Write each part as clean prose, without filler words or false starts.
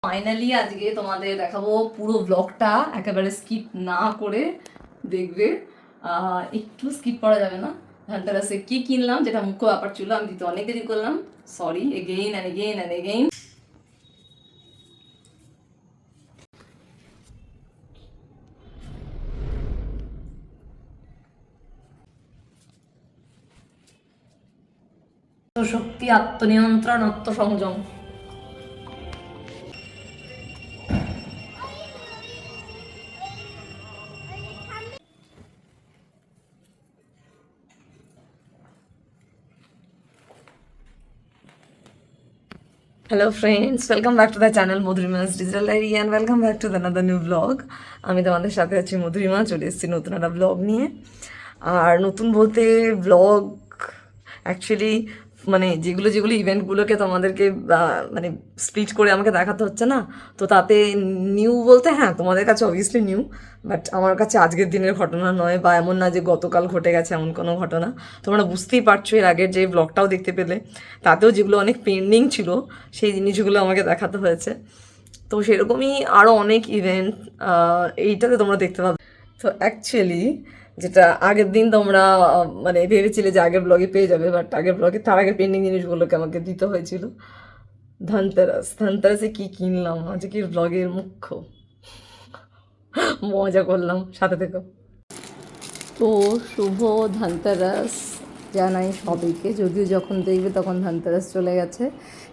Finally আজকে তোমাদের দেখাবো পুরো ব্লগটা একেবারে স্কিপ না করে দেখবে। একটু স্কিপ করা যাবে না। ধনতেরাসে কি কিনলাম, যেটা মুখ্য ব্যাপার ছিল, আমি দিতে অনেক দেরি করলাম, sorry again and again and again. শক্তি, আত্মনিয়ন্ত্রণ, আত্মসংযম। Hello friends, welcome back to the channel Madhurima's digital diary and welcome back to the new blog. আমি তোমাদের সাথে আছি মধুরিমা, চলে এসেছি নতুন একটা ব্লগ নিয়ে। আর নতুন বলতে ব্লগ অ্যাকচুয়ালি মানে যেগুলো যেগুলো ইভেন্টগুলোকে তোমাদেরকে মানে স্প্লিট করে আমাকে দেখাতে হচ্ছে না, তো তাতে নিউ বলতে হ্যাঁ তোমাদের কাছে অবভিয়াসলি নিউ, বাট আমার কাছে আজকের দিনের ঘটনা নয়, বা এমন না যে গতকাল ঘটে গেছে এমন কোনো ঘটনা। তোমরা বুঝতেই পারছো এর আগের যে ব্লগটাও দেখতে পেলে, তাতেও যেগুলো অনেক পেন্ডিং ছিল সেই জিনিসগুলো আমাকে দেখাতে হয়েছে। তো সেরকমই আরও অনেক ইভেন্ট এইটাতে তোমরা দেখতে পাবে। তো অ্যাকচুয়ালি যেটা আগের দিন তোমরা মানে ভেবেছিলে যে আগের ব্লগে পেয়ে যাবে, বাট আগের ব্লগে তার আগের পেন্ডিং জিনিসগুলোকে আমাকে দিতে হয়েছিল। ধনতেরাসে কি কিনলাম আজকে ব্লগের মুখ্য, মজা করলাম, সাথে থেকো। তো শুভ ধনতেরাস জানাই সবাইকে, যদিও যখন দেখবে তখন ধনতেরাস চলে গেছে।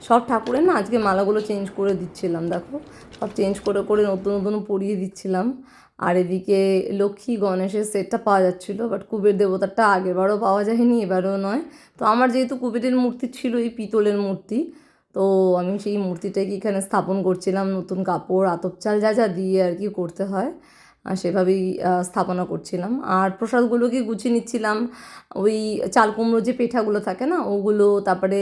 সব ঠাকুরের না আজকে মালাগুলো চেঞ্জ করে দিচ্ছিলাম, দেখো সব চেঞ্জ করে করে নতুন নতুন পরিয়ে দিচ্ছিলাম। আর এদিকে লক্ষ্মী গণেশের সেটটা পাওয়া যাচ্ছিলো, বাট কুবের দেবতারটা আগেরবারও পাওয়া যায়নি, এবারও নয়। তো আমার যেহেতু কুবেরের মূর্তি ছিল, এই পিতলের মূর্তি, তো আমি সেই মূর্তিটাকে এখানে স্থাপন করছিলাম, নতুন কাপড় আতপ চাল যা যা দিয়ে আর কি করতে হয় সেভাবেই স্থাপনা করছিলাম। আর প্রসাদগুলোকে গুছিয়ে নিচ্ছিলাম, ওই চাল কুমড়ো যে পেঠাগুলো থাকে না ওগুলো, তারপরে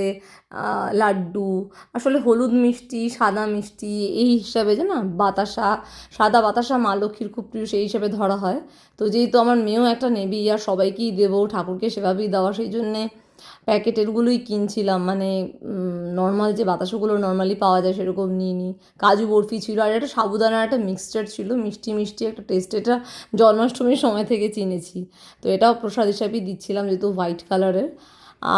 লাড্ডু, আসলে হলুদ মিষ্টি সাদা মিষ্টি এই হিসাবে, যে না বাতাসা, সাদা বাতাসা মা লক্ষ্মীর খুব প্রিয়, সেই হিসাবে ধরা হয়। তো যেহেতু আমার মেয়েও একটা নেবি আর সবাইকেই দেবো, ঠাকুরকে সেভাবেই দেওয়া, সেই জন্যে প্যাকেটেরগুলোই কিনছিলাম, মানে নর্মাল যে বাতাসাগুলো নর্মালি পাওয়া যায় সেরকম নিইনি। কাজু বরফি ছিল, আর একটা সাবুদানার একটা মিক্সচার ছিল, মিষ্টি মিষ্টি একটা টেস্ট, এটা জন্মাষ্টমীর সময় থেকে চিনেছি। তো এটাও প্রসাদ হিসাবেই দিচ্ছিলাম, যেহেতু হোয়াইট কালারের।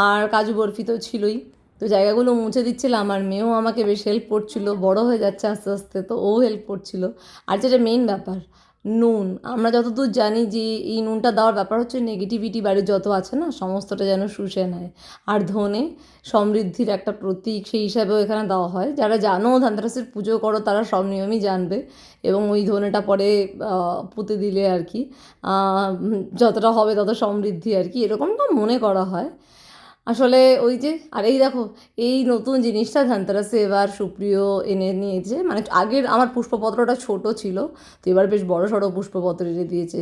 আর কাজু বরফি তো ছিলই। তো জায়গাগুলো মুছে দিচ্ছিলাম, আর মেয়েও আমাকে বেশ হেল্প করছিল, বড় হয়ে যাচ্ছে আস্তে আস্তে, তো ও হেল্প করছিল। আর যেটা মেইন ব্যাপার, নুন, আমরা যতদূর জানি যে এই নুনটা দেওয়ার ব্যাপার হচ্ছে নেগেটিভিটি বাড়ির যত আছে না সমস্তটা যেন শুষে নেয়। আর ধনে সমৃদ্ধির একটা প্রতীক, সেই হিসাবেও এখানে দেওয়া হয়। যারা জানো ধনতেরাসের পুজো করো তারা সব নিয়মই জানবে, এবং ওই ধনেটা পরে পুঁতে দিলে আর কি যতটা হবে তত সমৃদ্ধি আর কি, এরকমটা মনে করা হয় আসলে। ওই যে, আর এই দেখো এই নতুন জিনিসটা ধনতেরাসে এবার সুপ্রিয় এনে নিয়েছে, মানে আগের আমার পুষ্পপত্রটা ছোট ছিল, তো এবার বেশ বড় সড়ো পুষ্পপত্র এনে দিয়েছে।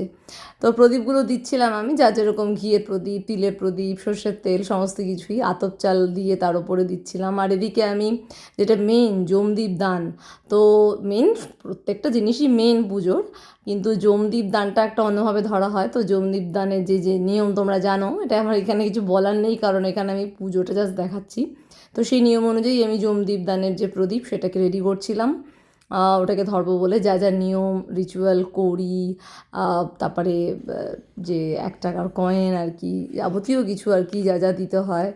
তো প্রদীপগুলো দিচ্ছিলাম আমি, যা যেরকম ঘিয়ের প্রদীপ, তিলের প্রদীপ, সর্ষের তেল, সমস্ত কিছুই আতপ চাল দিয়ে তার উপরে দিচ্ছিলাম। আর এদিকে আমি যেটা মেন যমদীপ দান, তো মেন প্রত্যেকটা জিনিসই মেন পুজোর, কিন্তু যমদীপ দানটা একটা অন্যভাবে ধরা হয়। তো যমদীপ দানের যে যে নিয়ম তোমরা জানো, এটা আমার এখানে কিছু বলার নেই, কারণ এখানে আমি পুজোটা জাস্ট দেখাচ্ছি। তো সেই নিয়ম অনুযায়ী আমি যমদীপ দানের যে প্রদীপ সেটাকে রেডি করছিলাম, ওটাকে ধরবো বলে যা যা নিয়ম রিচুয়াল করি, তারপরে যে 1 টাকার কয়েন আর কি, যাবতীয় কিছু আর কি যা যা দিতে হয়,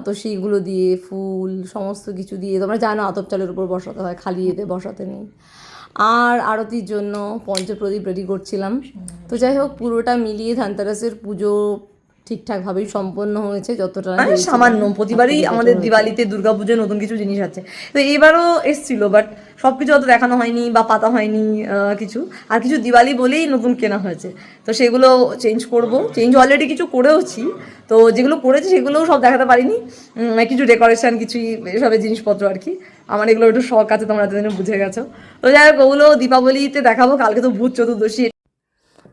তো সেইগুলো দিয়ে ফুল সমস্ত কিছু দিয়ে, তোমরা জানো আতপ চালের উপর বসাতে হয়, খালি এতে বসাতে নেই। আর আরতির জন্য পঞ্চপ্রদীপ রেডি করছিলাম। তো যাই হোক, পুরোটা মিলিয়ে ধনতেরাসের পুজো ঠিকঠাকভাবেই সম্পন্ন হয়েছে, যতটা সামান্য। প্রতিবারই আমাদের দিওয়ালিতে দুর্গাপুজোয় নতুন কিছু জিনিস আছে, তো এবারও এসছিল, বাট সব কিছু অত দেখানো হয়নি বা পাতা হয়নি কিছু, আর কিছু দিওয়ালি বলেই নতুন কেনা হয়েছে, তো সেগুলো চেঞ্জ করব, চেঞ্জ অলরেডি কিছু করেওছি। তো যেগুলো করেছি সেগুলোও সব দেখাতে পারিনি, কিছু ডেকোরেশন কিছুই এসবের জিনিসপত্র আর কি, আমার এগুলো একটু শখ আছে, তোমরা এতদিনে বুঝে গেছো। তো যাই হোক, ওগুলো দীপাবলিতে দেখাবো, কালকে তো ভূত চতুর্দশী।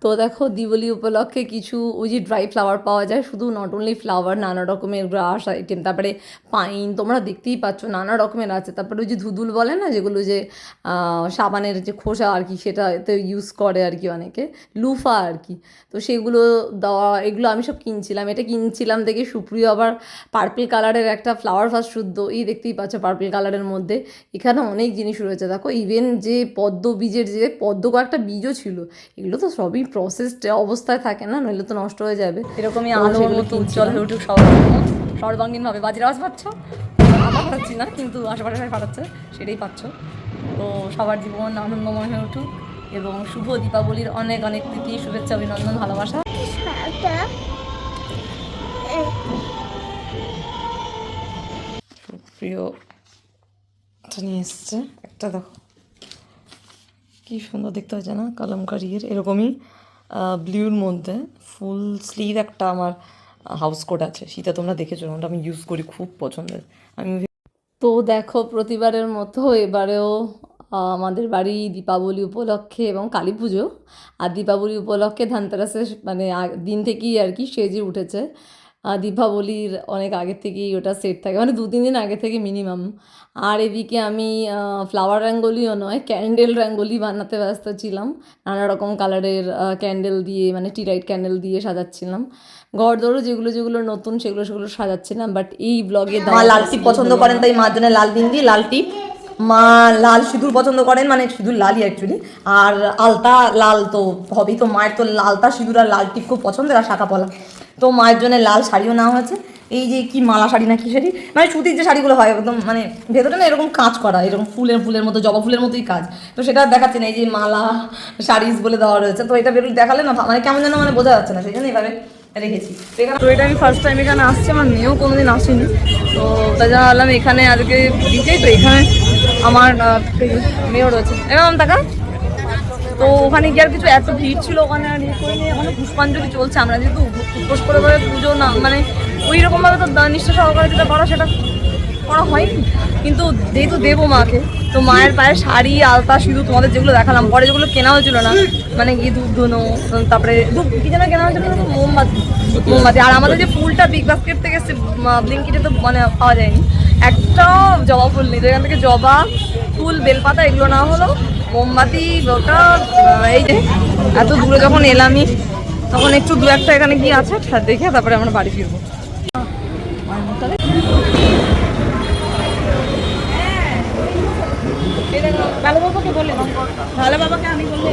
তো দেখো দিওয়ালি উপলক্ষে কিছু ওই যে ড্রাই ফ্লাওয়ার পাওয়া যায়, শুধু নট অনলি ফ্লাওয়ার, নানা রকমের গ্রাস আইটেম, তারপরে পাইন তোমরা দেখতেই পাচ্ছ নানা রকমের আছে, তারপরে ওই যে ধুদুল বলে না যেগুলো যে সাবানের যে খোসা আর কি সেটাতে ইউজ করে আর কি অনেকে, লুফা আর কি, তো সেগুলো দেওয়া, এগুলো আমি সব কিনছিলাম। এটা কিনছিলাম দেখে সুপ্রিয় আবার পার্পল কালারের একটা ফ্লাওয়ার ভাস শুদ্ধ এই দেখতেই পাচ্ছ পার্পল কালারের মধ্যে। এখানে অনেক জিনিস রয়েছে দেখো, ইভেন যে পদ্ম বীজের যে পদ্ম কয়েকটা বীজও ছিল, এগুলো তো সবই প্রসেসড অবস্থায় থাকে না, নইলে তো নষ্ট হয়ে যাবে। এরকমই আলোর মতো উজ্জ্বল হয়ে উঠুক সর্বাঙ্গীনভাবে। বাজির আওয়াজ পাচ্ছ? আমরা পাচ্ছি না, কিন্তু আশেপাশে সবাই পাঠাচ্ছে, সেটাই পাচ্ছ। তো সবার জীবন আনন্দময় হয়ে উঠুক এবং শুভ দীপাবলির অনেক অনেক প্রীতি, শুভেচ্ছা, অভিনন্দন, ভালোবাসা। প্রিয় নিয়ে এসছে একটা, দেখো কি সুন্দর দেখতে হয়েছে না, কালামকারির এরকমই ব্লুর মধ্যে ফুল স্লিভ একটা আমার হাউস কোট আছে, সেটা তোমরা দেখেছো, ওটা আমি ইউজ করি, খুব পছন্দের আমি। তো দেখো প্রতিবারের মতো এবারেও আমাদের বাড়ি দীপাবলি উপলক্ষে এবং কালী পুজো আর দীপাবলি উপলক্ষে ধানতেরাসের মানে দিন থেকেই আর কি সেজে উঠেছে। দীপাবলির অনেক আগের থেকেই ওটা সেট থাকে, মানে 2-3 দিন আগে থেকে মিনিমাম। আর এদিকে আমি ফ্লাওয়ার রঙ্গোলিও নয়, ক্যান্ডেল রঙ্গোলি বানাতে ব্যস্ত ছিলাম, নানা রকম কালারের ক্যান্ডেল দিয়ে, মানে টি লাইট ক্যান্ডেল দিয়ে সাজাচ্ছিলাম ঘর দৌড়ো, যেগুলো যেগুলো নতুন সেগুলো সেগুলো সাজাচ্ছিলাম। বাট এই ব্লগে মা লাল টিপ পছন্দ করেন, তাই মার জন্য লাল বিন্দি, লাল টিপ। মা লাল সিঁদুর পছন্দ করেন, মানে সিঁদুর লালই অ্যাকচুয়ালি, আর আলতা লাল তো হবেই, তো মায়ের তো আলতা সিঁদুর আর লাল টিপ খুব পছন্দের, আর শাঁখা পলা। তো মায়ের জন্য লাল শাড়িও নেওয়া হয়েছে, এই যে কি মালা শাড়ি না কি শাড়ি, মানে সুতির যে শাড়িগুলো হয় একদম, মানে ভেতরে না এরকম কাজ করা, এরকম ফুলের মতো, জবা ফুলের মতোই কাজ, তো সেটা দেখাচ্ছে না, এই যে মালা শাড়িজ বলে দেওয়া রয়েছে, তো এটা বেরোলে দেখালে না মানে কেমন যেন মানে বোঝা যাচ্ছে না, সেই জন্য এইভাবে রেখেছি। তো এটা আমি ফার্স্ট টাইম এখানে আসছি, আমার মেয়েও কোনোদিন আসেনি, তো তাই জন্য ভাবলাম এখানে আজকে দিতেই, তো এখানে আমার মেয়েও রয়েছে এরকম টাকা। তো ওখানে গিয়ে আর কিছু এত ভিড় ছিল, ওখানে আর ইয়ে করে নিয়ে, ওখানে পুষ্পাঞ্জলি চলছে, আমরা যেহেতু উপোস করে পুজো না মানে ওই রকমভাবে তো নিষ্ঠা সহকারে যেটা করা সেটা করা হয়নি, কিন্তু যেহেতু দেবো মাকে, তো মায়ের পায়ে শাড়ি আলতা সিঁদুর তোমাদের যেগুলো দেখালাম, পরে যেগুলো কেনা হয়েছিল না, মানে গিয়ে ধূপ ধুনো, তারপরে ধূপ কি যেন কেনা হয়েছিল, মোমবাতি, আর আমাদের যে ফুলটা বিগ বাস্কেট থেকে ব্লিঙ্কিটে তো মানে পাওয়া যায়নি, একটা জবা ফুল নেই, যেখান থেকে জবা ফুল বেলপাতা এগুলো না হলো মোমবাতি ওটা, এই যে এত দূরে যখন এলামই তখন একটু দু একটা এখানে গিয়ে আছে দেখে তারপরে আমরা বাড়ি ফিরবো। ভালো বাবাকে বলে, ভালো বাবাকে আমি বললে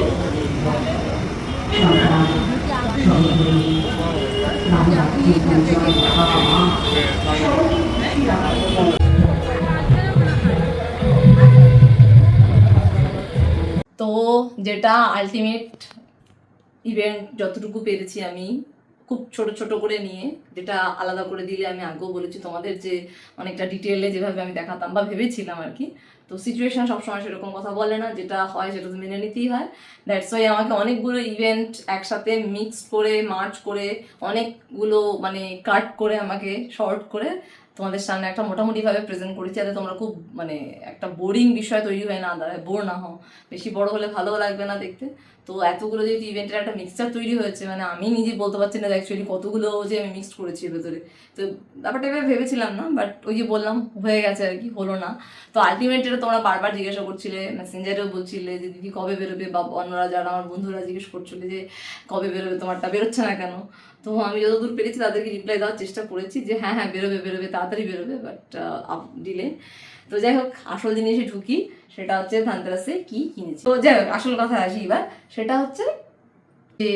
তো যেটা আলটিমেট ইভেন্ট যতটুকু পেরেছি আমি খুব ছোট ছোট করে নিয়ে, যেটা আলাদা করে দিলে আমি আগেও বলেছি তোমাদের যে অনেকটা ডিটেলে যেভাবে আমি দেখাতাম বা ভেবেছিলাম আর কি, তো সিচুয়েশন সবসময় সেরকম কথা বলে না, যেটা হয় সেটা তো মেনে নিতেই হয়। দ্যাটস ওয়াই আমাকে অনেকগুলো ইভেন্ট একসাথে মিক্স করে মার্চ করে অনেকগুলো মানে কাট করে আমাকে শর্ট করে তোমাদের সামনে একটা মোটামুটিভাবে প্রেজেন্ট করেছি, যাতে তোমরা খুব মানে একটা বোরিং বিষয় তৈরি হয় না দাঁড়ায়, বোর না হও, বেশি বড় হলে ভালো লাগবে না দেখতে। তো এতগুলো যেহেতু ইভেন্টের একটা মিক্সচার তৈরি হয়েছে, মানে আমি নিজে বলতে পারছি না অ্যাকচুয়ালি কতগুলো যে আমি মিক্সড করেছি ভেতরে, তো ব্যাপারটা এভাবে ভেবেছিলাম না, বাট ওই যে বললাম হয়ে গেছে আর কি, হলো না। তো আলটিমেট যেটা তোমরা বারবার জিজ্ঞাসা করছিলে, মেসেঞ্জারেও বলছিলে যে দিদি কবে বেরোবে, বা অন্যরা যারা আমার বন্ধুরা জিজ্ঞেস করছিলে যে কবে বেরোবে, তোমারটা বেরোচ্ছে না কেন, তো আমি যতদূর পেরেছি তাদেরকে রিপ্লাই দেওয়ার চেষ্টা করেছি যে হ্যাঁ হ্যাঁ বেরোবে তাড়াতাড়ি বেরোবে, বাট ডিলে। তো যাই হোক আসল জিনিসে ঢুকি, সেটা হচ্ছে ধানতেরাসে কি কিনেছি। তো যাই হোক আসল কথা আসি এবার, সেটা হচ্ছে যে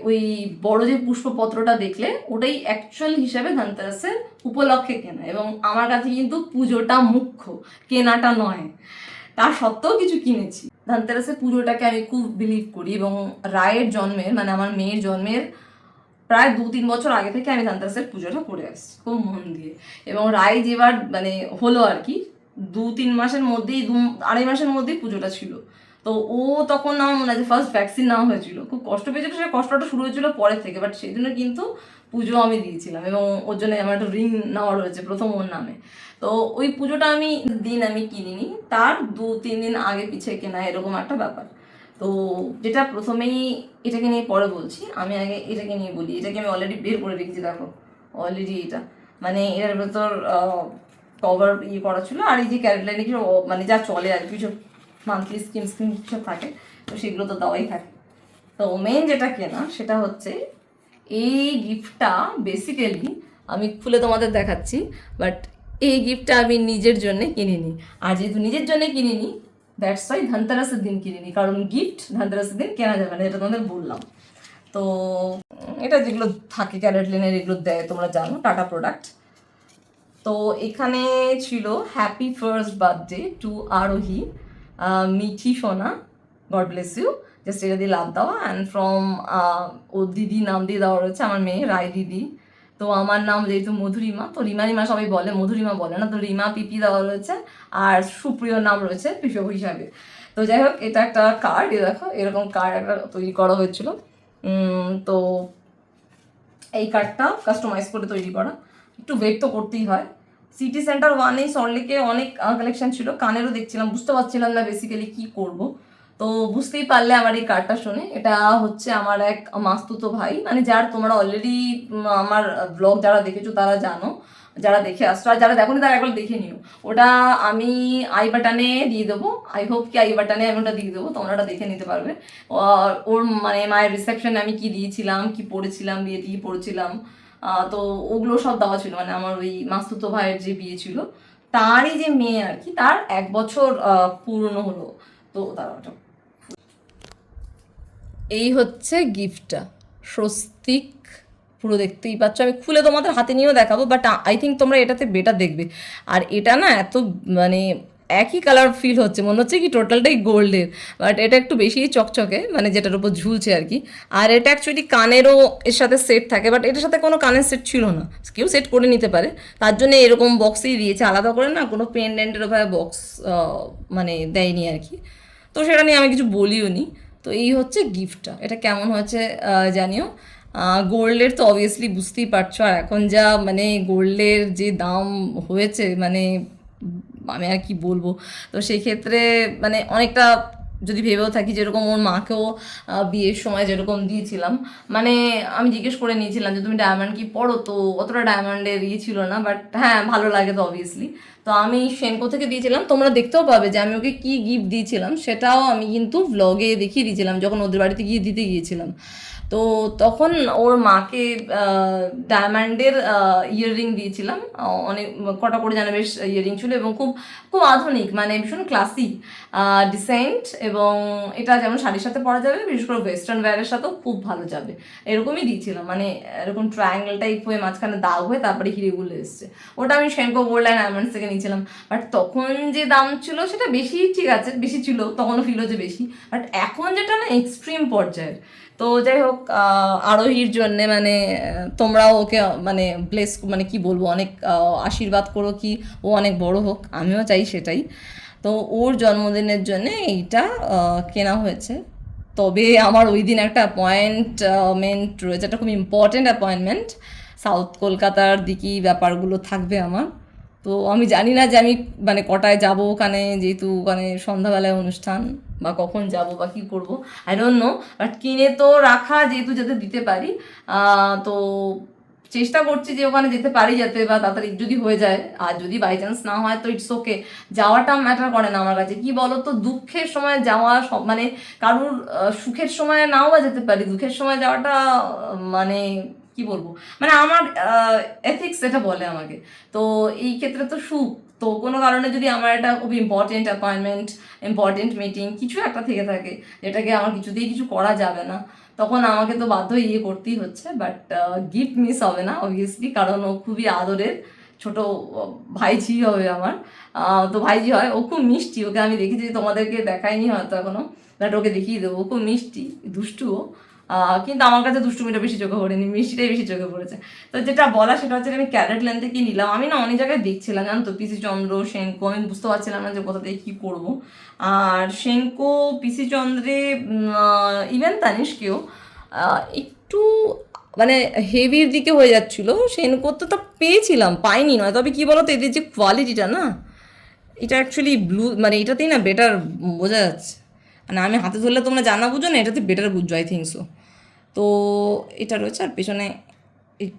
ওই বড় যে পুষ্পপত্রটা দেখলে ওটাই অ্যাকচুয়াল হিসাবে ধানতেরাসের উপলক্ষে কেনা, এবং আমার কাছে কিন্তু পুজোটা মুখ্য, কেনাটা নয়, তার সত্ত্বেও কিছু কিনেছি। ধানতেরাসের পুজোটাকে আমি খুব বিলিভ করি, এবং রায়ের জন্মের মানে আমার মেয়ের জন্মের প্রায় 2-3 বছর আগে থেকে আমি ধানতেরাসের পুজোটা করে আসছি খুব মন দিয়ে, এবং রায় যেবার মানে হলো আর কি 2-3 মাসের মধ্যেই 2-2.5 মাসের মধ্যেই পুজোটা ছিল, তো ও তখন আমার মনে আছে ফার্স্ট ভ্যাকসিন নেওয়া হয়েছিল, খুব কষ্ট পেয়েছিল, সে কষ্টটা শুরু হয়েছিল পরের থেকে, বাট সেই জন্য কিন্তু পুজো আমি দিয়েছিলাম, এবং ওর জন্য আমার একটা রিং নেওয়া রয়েছে প্রথম ওর নামে। তো ওই পুজোটা আমি কিনিনি, তার 2-3 দিন আগে পিছিয়ে কেনা এরকম একটা ব্যাপার। তো যেটা প্রথমেই এটাকে নিয়ে পরে বলছি, আমি আগে এটাকে নিয়ে বলি। এটাকে আমি অলরেডি বের করে রেখেছি, দেখো অলরেডি এটা মানে এটার ভেতর কভার ইয়ে করা ছিল। আর এই যে ক্যারেটলাইনে কিছু মানে যা চলে আর কিছু মান্থলি স্কিম সব থাকে, তো সেগুলো তো দেওয়াই থাকে। তো মেন যেটা কেনা সেটা হচ্ছে এই গিফটটা। বেসিক্যালি আমি খুলে তোমাদের দেখাচ্ছি, বাট এই গিফটটা আমি নিজের জন্য কিনিনি। আর যেহেতু নিজের জন্য কিনিনি, দ্যাটস ওয়াই ধনতেরাসের দিন কিনিনি, কারণ গিফট ধনতেরাসের দিন কেনা যাবে না, এটা তোমাদের বললাম। তো এটা যেগুলো থাকে ক্যারেটলিনের এগুলো দেয়, তোমরা জানো, টাটা প্রোডাক্ট। তো এখানে ছিল হ্যাপি ফার্স্ট বার্থডে টু আরোহী, মিঠি সোনা, গড ব্লেস ইউ, জাস্ট এটা দিয়ে লাভ দেওয়া। অ্যান্ড ফ্রম ও দিদি নাম দিয়ে দেওয়া রয়েছে, আমার মেয়ে রায় দিদি। তো আমার নাম যেহেতু মধুরিমা, তো রিমা রিমা সবাই বলে, মধুরিমা বলে না, তো রিমা পিপি দেওয়া রয়েছে। আর সুপ্রিয় নাম রয়েছে পিসব হিসাবে। তো যাই হোক, এটা একটা কার্ড, এ দেখো এরকম কার্ড একটা তৈরি করা হয়েছিল। তো এই কার্ডটা কাস্টমাইজ করে তৈরি করা, একটু ওয়েট তো করতেই হয়। সিটি সেন্টার 1 সল্টলেকে অনেক কালেকশন ছিল, কানেরও দেখছিলাম, বুঝতে পারছিলাম না বেসিক্যালি কি করব। তো বুঝতেই পারলে আমার এই কার্ডটা শুনে, এটা হচ্ছে আমার এক মাস্তুতো ভাই, মানে যার তোমরা অলরেডি আমার ব্লগ যারা দেখেছো তারা জানো, যারা দেখে আসছো, আর যারা দেখোনি তারা একবার দেখে নিও। ওটা আমি আই বাটনে দিয়ে দেবো, আই হোপ কি আই বাটনে আমি ওটা দিয়ে দেবো, তোমরা ওটা দেখে নিতে পারবে। ওর মানে মায়ের রিসেপশনে আমি কি দিয়েছিলাম, কি পড়েছিলাম, বিয়েতে কি পড়েছিলাম, তো ওগুলো সব দেওয়া ছিল। মানে আমার ওই মাস্তুতো ভাইয়ের যে বিয়ে ছিল, তারই যে মেয়ে আর কি, তার 1 বছর পূর্ণ হলো। তো তার এই হচ্ছে গিফটটা, স্বস্তিক, পুরো দেখতেই পাচ্ছ। আমি খুলে তোমাদের হাতে নিয়েও দেখাবো, বাট আই থিঙ্ক তোমরা এটাতে বেটার দেখবে। আর এটা না এত মানে একই কালার ফিল হচ্ছে, মনে হচ্ছে কি টোটালটাই গোল্ডের, বাট এটা একটু বেশিই চকচকে, মানে যেটার উপর ঝুলছে আর কি। আর এটা অ্যাকচুয়ালি কানেরও এর সাথে সেট থাকে, বাট এটার সাথে কোনো কানের সেট ছিল না, কেউ সেট করে নিতে পারে, তার জন্য এরকম বক্সেই দিয়েছে, আলাদা করে না কোনো পেন্ডেন্টের ওভাবে বক্স মানে দেয়নি আর কি। তো সেটা নিয়ে আমি কিছু বলিও নি। তো এই হচ্ছে গিফটটা, এটা কেমন হয়েছে জানিও। গোল্ডের তো অবভিয়াসলি বুঝতেই পারছো, আর এখন যা মানে গোল্ডের যে দাম হয়েছে, মানে আমি আর কি বলবো। তো সেই ক্ষেত্রে মানে অনেকটা যদি ভেবেও থাকি, যেরকম ওর মাকেও বিয়ের সময় যেরকম দিয়েছিলাম, মানে আমি জিজ্ঞেস করে নিয়েছিলাম যে তুমি ডায়মন্ড কি পড়ো, তো অতটা ডায়মন্ডের ইয়ে ছিল না, বাট হ্যাঁ ভালো লাগে তো অবভিয়াসলি। তো আমি সেনকো থেকে দিয়েছিলাম, তোমরা দেখতেও পাবে যে আমি ওকে কী গিফট দিয়েছিলাম, সেটাও আমি কিন্তু ভ্লগে দেখিয়ে দিয়েছিলাম যখন ওদের বাড়িতে গিয়ে দিতে গিয়েছিলাম। তো তখন ওর মাকে ডায়মন্ডের ইয়াররিং দিয়েছিলাম, অনেক কটা করে যেন বেশ ইয়াররিং ছিল, এবং খুব খুব আধুনিক, মানে ভীষণ ক্লাসিক ডিসেন্ট, এবং এটা যেমন শাড়ির সাথে পরা যাবে, বিশেষ করে ওয়েস্টার্ন ওয়্যারের সাথেও খুব ভালো যাবে, এরকমই দিয়েছিলাম। মানে এরকম ট্রায়াঙ্গেল টাইপ হয়ে মাঝখানে দাগ হয়ে তারপরে হিরেগুলো এসছে, ওটা আমি সেনকো গোল্ড অ্যান্ড ডায়মন্ডস থেকে নিয়েছিলাম। বাট তখন যে দাম ছিল সেটা বেশি, ঠিক আছে বেশি ছিল, তখনও ফিল হচ্ছে বেশি, বাট এখন যেটা না এক্সট্রিম পর্যায়ের। তো যাই হোক, আরোহীর জন্যে মানে তোমরাও ওকে মানে ব্লেস, মানে কি বলবো, অনেক আশীর্বাদ করো কি ও অনেক বড় হোক, আমিও চাই সেটাই। তো ওর জন্মদিনের জন্যে এইটা কেনা হয়েছে। তবে আমার ওই দিন একটা অ্যাপয়েন্টমেন্ট রয়েছে, একটা খুব ইম্পর্ট্যান্ট অ্যাপয়েন্টমেন্ট, সাউথ কলকাতার দিকেই ব্যাপারগুলো থাকবে আমার। তো আমি জানি না যে আমি মানে কটায় যাব ওখানে, যেহেতু ওখানে সন্ধ্যাবেলায় অনুষ্ঠান, বা কখন যাব বা কী করবো আই ডোন্ট নো, বাট কিনে তো রাখা যেহেতু, যাতে দিতে পারি। তো চেষ্টা করছি যে ওখানে যেতে পারি যাতে, বা তাড়াতাড়ি যদি হয়ে যায়, আর যদি বাই চান্স না হয় তো ইটস ওকে, যাওয়াটা ম্যাটার করে না আমার কাছে। কি বলো তো, দুঃখের সময় যাওয়া সব মানে কারুর সুখের সময় নাও বা যেতে পারি, দুঃখের সময় যাওয়াটা মানে কি বলবো, মানে আমার এথিক্স এটা বলে আমাকে। তো এই ক্ষেত্রে তো সুখ, তো কোনো কারণে যদি আমার একটা খুব ইম্পর্টেন্ট অ্যাপয়েন্টমেন্ট, ইম্পর্টেন্ট মিটিং কিছু একটা থেকে থাকে, যেটাকে আমার কিছুতেই কিছু করা যাবে না, তখন আমাকে তো বাধ্য ইয়ে করতেই হচ্ছে। বাট গিফট মিস হবে না অবভিয়াসলি, কারণ ও খুবই আদরের ছোট ভাইঝি হবে আমার। তো ভাইঝি হয়, ও খুব মিষ্টি, ওকে আমি দেখেছি, তোমাদেরকে দেখাইনি হয়তো এখনো, বাট ওকে দেখিয়ে দেবো, ও খুব মিষ্টি, দুষ্টুও। কিন্তু আমার কাছে দুষ্টুমিটা বেশি চোখে পড়েনি, মিষ্টিটাই বেশি চোখে পড়েছে। তো যেটা বলা সেটা হচ্ছে আমি ক্যারেট লেন থেকে নিলাম। আমি না অনেক জায়গায় দেখছিলাম, জানো তো, পিসি চন্দ্র, সেনকো, আমি বুঝতে পারছিলাম না যে কোথা থেকে কী করবো। আর সেনকো, পিসি চন্দ্রে, ইভেন তানিশকেও একটু মানে হেভির দিকে হয়ে যাচ্ছিলো। সেনকোতে তো পেয়েছিলাম, পাইনি নয়, তবে কী বলো তো, এদের যে কোয়ালিটিটা না, এটা অ্যাকচুয়ালি ব্লু, মানে এটাতেই না বেটার বোঝা যাচ্ছে। মানে আমি হাতে ধরলে তোমরা জানা বুঝো না, এটাতে বেটার বুঝছো আই থিঙ্ক সো। তো এটা রয়েছে, আর পেছনে এই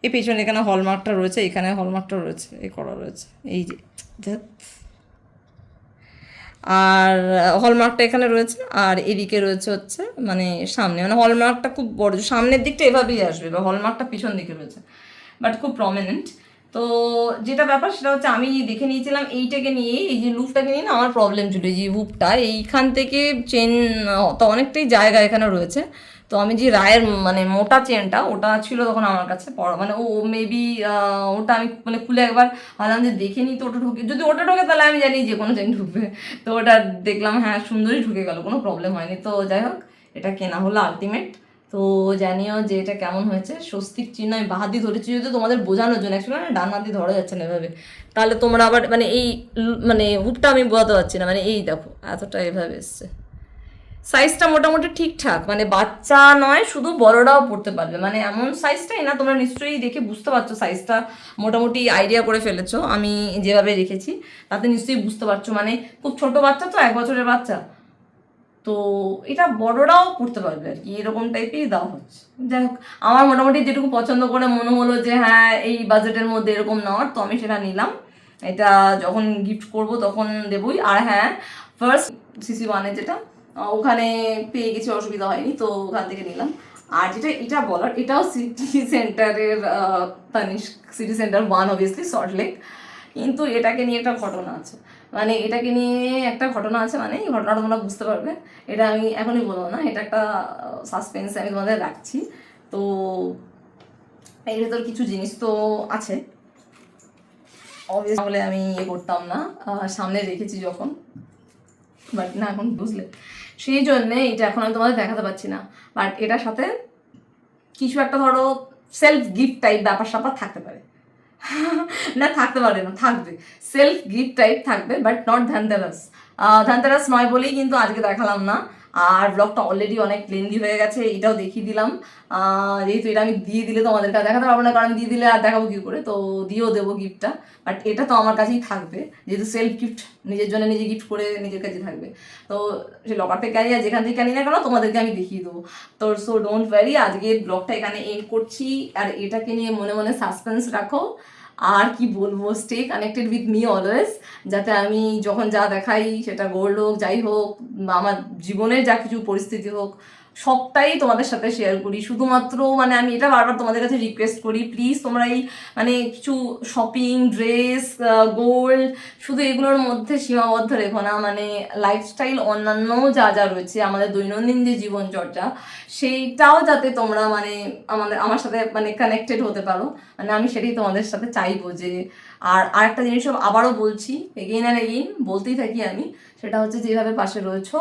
এই পেছনে এখানে হলমার্কটা রয়েছে, এখানে হলমার্কটা রয়েছে, এই করা রয়েছে, এই যে ধ্যাৎ। আর হলমার্কটা এখানে রয়েছে, আর এদিকে রয়েছে হচ্ছে মানে সামনে, মানে হলমার্কটা খুব বড়, সামনের দিকটা এভাবেই আসবে, বা হলমার্কটা পিছন দিকে রয়েছে, বাট খুব প্রমিনেন্ট। তো যেটা ব্যাপার সেটা হচ্ছে আমি দেখে নিয়েছিলাম এইটাকে নিয়ে, এই যে লুপটাকে নিয়ে না আমার প্রবলেম ছিল, এই যে হুপটা এইখান থেকে চেন তো অনেকটাই জায়গা এখানে রয়েছে। তো আমি যে রায়ের মানে মোটা চেনটা ওটা ছিল তখন আমার কাছে মানে ও মেবি ওটা আমি মানে খুলে একবার ভাবলাম যে দেখে নিই তো ওটা ঢুকে, যদি ওটা ঢোকে তাহলে আমি জানি যে কোনো চেন ঢুকবে। তো ওটা দেখলাম হ্যাঁ সুন্দরই ঢুকে গেল, কোনো প্রবলেম হয়নি। তো যাই হোক, এটা কেনা হলো আলটিমেট। তো জানিও যে এটা কেমন হয়েছে। স্বস্তিক চিহ্ন আমি বাঁ দিয়ে ধরেছি যদি তোমাদের বোঝানোর জন্য, অ্যাকচুয়ালি না ডান হাত দিয়ে ধরা যাচ্ছে না এভাবে, তাহলে তোমরা আবার মানে এই মানে হুপটা আমি বোঝাতে পারছি না, মানে এই দেখো এতটা এভাবে এসছে। সাইজটা মোটামুটি ঠিকঠাক, মানে বাচ্চা নয় শুধু বড়রাও পড়তে পারবে, মানে এমন সাইজটাই না, তোমরা নিশ্চয়ই দেখে বুঝতে পারছো সাইজটা, মোটামুটি আইডিয়া করে ফেলেছো আমি যেভাবে রেখেছি তাতে নিশ্চয়ই বুঝতে পারছো। মানে খুব ছোট বাচ্চা তো, 1 বছরের বাচ্চা, তো এটা বড়রাও পড়তে পারবে আর কি, এরকম টাইপেরই দেওয়া হচ্ছে। যাই হোক, আমার মোটামুটি যেটুকু পছন্দ করে মনে হলো যে হ্যাঁ এই বাজেটের মধ্যে এরকম নেওয়ার, তো আমি সেটা নিলাম। এটা যখন গিফট করব তখন দেবই। আর হ্যাঁ, ফার্স্ট CC1 যেটা ওখানে পেয়ে গেছি, অসুবিধা হয়নি, তো ওখান থেকে নিলাম। আর যেটা এটা বলার, এটাও সিটি সেন্টারের Tanishq city centre 1 obviously Salt Lake, কিন্তু এটাকে নিয়ে একটা ঘটনা আছে। মানে এটাকে নিয়ে একটা ঘটনা আছে, মানে এই ঘটনাটা তোমরা বুঝতে পারবে, এটা আমি এখনই বলবো না, এটা একটা সাসপেন্স আমি তোমাদের রাখছি। তো এর ভেতর কিছু জিনিস তো আছে অবভিয়াসলি, বলে আমি ইয়ে করতাম না, সামনে রেখেছি যখন, বাট না এখন বুঝলে, সেই জন্যে এটা এখন আমি তোমাদের দেখাতে পারছি না। বাট এটার সাথে কিছু একটা ধরো সেলফ গিফট টাইপ ব্যাপার স্যাপার থাকতে পারে, না থাকতে পারে না, থাকবে সেলফ গিফট টাইপ থাকবে, বাট নট ধানতেরাস। ধানতেরাস নয় বলেই কিন্তু আজকে দেখালাম না। আর ব্লগটা অলরেডি অনেক লেন্দি হয়ে গেছে, এটাও দেখিয়ে দিলাম। যেহেতু এটা আমি দিয়ে দিলে তোমাদের কাছে দেখাতে পারবো না, কারণ দিয়ে দিলে আর দেখাবো কী করে, তো দিয়েও দেবো গিফটটা। বাট এটা তো আমার কাছেই থাকবে, যেহেতু সেলফ গিফট, নিজের জন্য নিজে গিফট করে নিজের কাছে থাকবে। তো সে লকার থেকে আনি আর যেখান থেকে আনি না কেন তোমাদেরকে আমি দেখিয়ে দেবো। তো সো ডোন্ট ওয়ারি, আজকে ব্লগটা এখানে এন্ড করছি। আর এটাকে নিয়ে মনে মনে সাসপেন্স রাখো, আর কি বলবো, stay connected with me always, যাতে আমি যখন যা দেখাই সেটা গোল্ড হোক যাই হোক, আমার জীবনের যা কিছু পরিস্থিতি হোক, সবটাই তোমাদের সাথে শেয়ার করি। শুধুমাত্র মানে আমি এটা বারবার তোমাদের কাছে রিকোয়েস্ট করি, প্লিজ তোমরা এই মানে কিছু শপিং, ড্রেস, গোল্ড, শুধু এগুলোর মধ্যে সীমাবদ্ধ রেখো না। মানে লাইফস্টাইল অন্যান্য যা যা রয়েছে, আমাদের দৈনন্দিন যে জীবনচর্চা, সেইটাও যাতে তোমরা মানে আমার সাথে মানে কানেক্টেড হতে পারো, মানে আমি সেটাই তোমাদের সাথে চাইবো যে। আর আরেকটা জিনিসও আবারও বলছি, এগেইন অ্যান্ড এগেইন বলতেই থাকি আমি, সেটা হচ্ছে যেভাবে পাশে রয়েছো,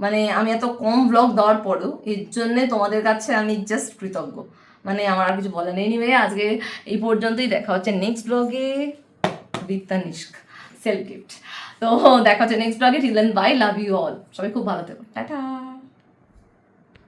মানে আমি এত কম ব্লগ দেওয়ার পরেও এর জন্যে তোমাদের কাছে আমি জাস্ট কৃতজ্ঞ, মানে আমার আর কিছু বলার নেই। এনিওয়ে আজকে এই পর্যন্তই, দেখা হচ্ছে নেক্সট ব্লগে উইথ তানিস্ক সেলফ গিফট। তো দেখা হচ্ছে নেক্সট ব্লগে, till then bye, love you all, সবাই খুব ভালো থেকো, টাটা।